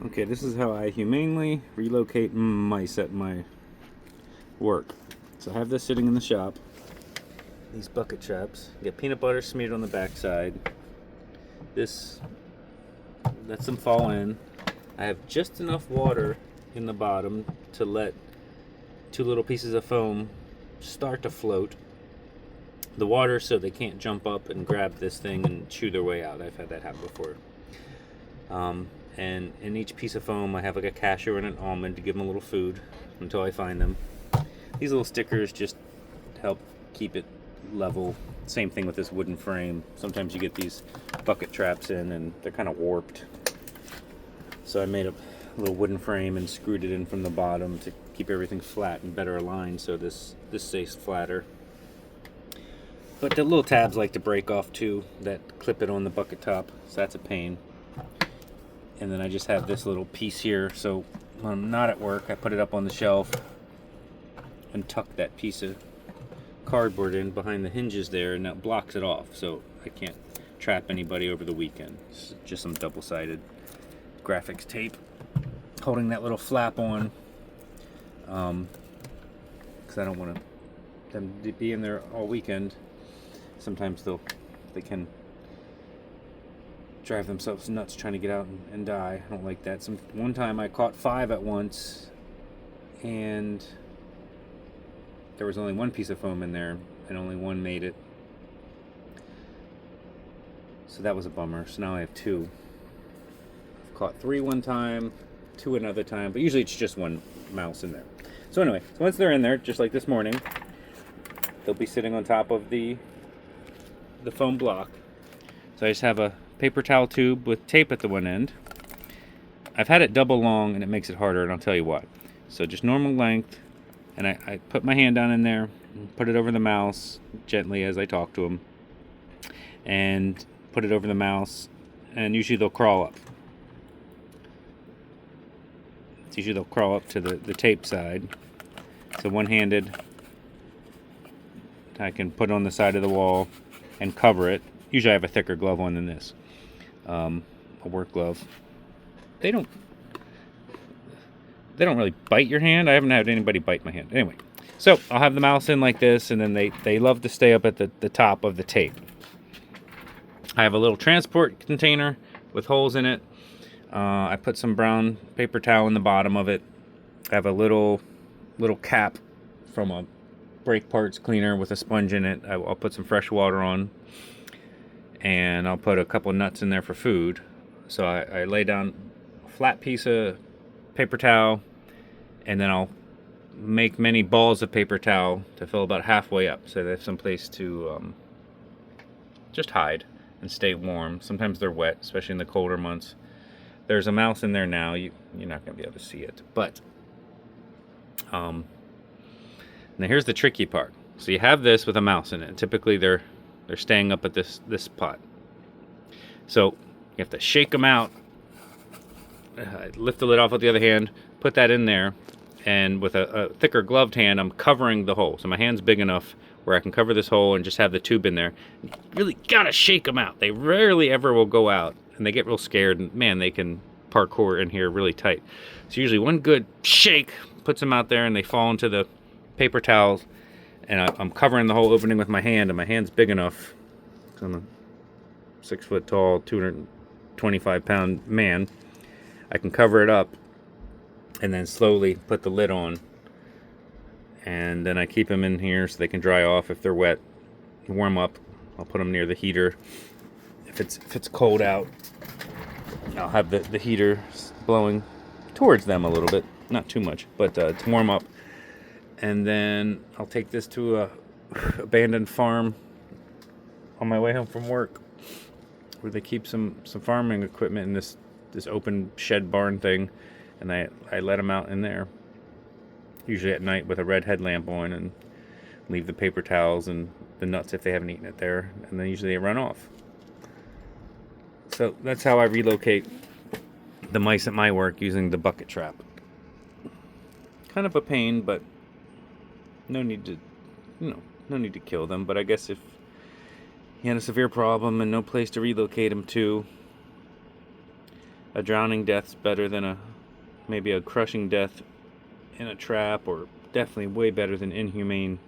Okay, this is how I humanely relocate mice at my work. So I have this sitting in the shop. These bucket traps. Get peanut butter smeared on the backside. This lets them fall in. I have just enough water in the bottom to let two little pieces of foam start to float. The water so they can't jump up and grab this thing and chew their way out. I've had that happen before. And in each piece of foam I have like a cashew and an almond to give them a little food until I find them. These little stickers just help keep it level. Same thing with this wooden frame. Sometimes you get these bucket traps in and they're kind of warped. So I made a little wooden frame and screwed it in from the bottom to keep everything flat and better aligned so this stays flatter. But the little tabs like to break off too that clip it on the bucket top, so that's a pain. And then I just have this little piece here, so when I'm not at work, I put it up on the shelf and tuck that piece of cardboard in behind the hinges there, and that blocks it off, so I can't trap anybody over the weekend. It's just some double-sided graphics tape holding that little flap on, because I don't want them to be in there all weekend. Sometimes they can drive themselves nuts trying to get out and die. I don't like that. One time I caught 5 at once, and there was only one piece of foam in there, and only one made it. So that was a bummer. So now I have 2. I've caught 3 one time, 2 another time, but usually it's just one mouse in there. So anyway, so once they're in there, just like this morning, they'll be sitting on top of the foam block. So I just have a paper towel tube with tape at the one end. I've had it double long and it makes it harder, and I'll tell you why. So just normal length, and I put my hand down in there, put it over the mouse gently as I talk to them, and put it over the mouse, and usually they'll crawl up. So usually they'll crawl up to the tape side. So one-handed, I can put it on the side of the wall and cover it. Usually I have a thicker glove on than this. A work glove. They don't really bite your hand. I haven't had anybody bite my hand. Anyway, so I'll have the mouse in like this, and then they love to stay up at the top of the tape. I have a little transport container with holes in it. I put some brown paper towel in the bottom of it. I have a little cap from a brake parts cleaner with a sponge in it. I'll put some fresh water on, and I'll put a couple nuts in there for food. So I lay down a flat piece of paper towel, and then I'll make many balls of paper towel to fill about halfway up, so they have some place to just hide and stay warm. Sometimes they're wet, especially in the colder months. There's a mouse in there now. You're not going to be able to see it, but now here's the tricky part. So you have this with a mouse in it. Typically they're staying up at this pot. So you have to shake them out, lift the lid off with the other hand, put that in there, and with a thicker gloved hand, I'm covering the hole. So my hand's big enough where I can cover this hole and just have the tube in there. You really gotta shake them out. They rarely ever will go out, and they get real scared, and man, they can parkour in here really tight. So usually one good shake puts them out there, and they fall into the paper towels, and I'm covering the whole opening with my hand, and my hand's big enough. I'm a 6 foot tall, 225 pound man. I can cover it up and then slowly put the lid on, and then I keep them in here so they can dry off if they're wet, warm up. I'll put them near the heater. If it's cold out, I'll have the heater blowing towards them a little bit, not too much, but to warm up. And then I'll take this to a abandoned farm on my way home from work, where they keep some farming equipment in this open shed barn thing, and I let them out in there, usually at night with a red headlamp on, and leave the paper towels and the nuts if they haven't eaten it there, and then usually they run off. So that's how I relocate the mice at my work, using the bucket trap. Kind of a pain, but no need to kill them. But I guess if you had a severe problem and no place to relocate them to, A drowning death's better than maybe a crushing death in a trap, or definitely way better than inhumane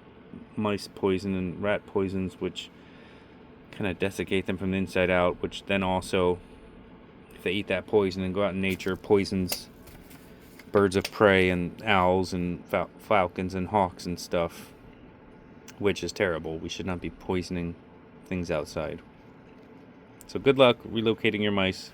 mice poison and rat poisons, which kind of desiccate them from the inside out, which then also, if they eat that poison and go out in nature, poisons birds of prey and owls and falcons and hawks and stuff, which is terrible. We should not be poisoning things outside. So good luck relocating your mice.